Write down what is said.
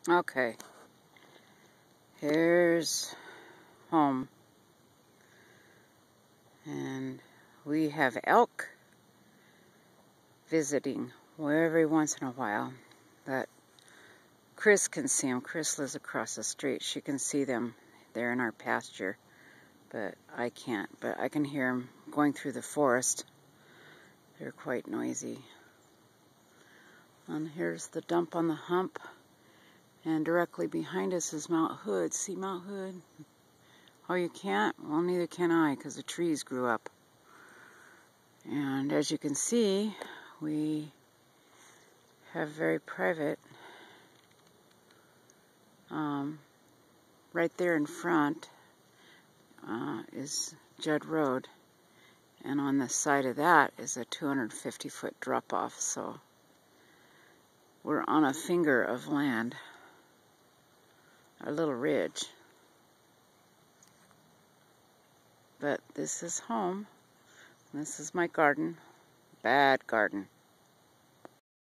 Okay, here's home, and we have elk visiting every once in a while. But Chris can see them. Chris lives across the street. She can see them. They're in our pasture, but I can't. But I can hear them going through the forest. They're quite noisy. And here's the dump on the hump. And directly behind us is Mount Hood. See Mount Hood? Oh, you can't? Well, neither can I, because the trees grew up. And as you can see, we have very private, right there in front is Judd Road. And on the side of that is a 250-foot drop-off. So we're on a finger of land, a little ridge. But this is home. This is my garden. Bad garden.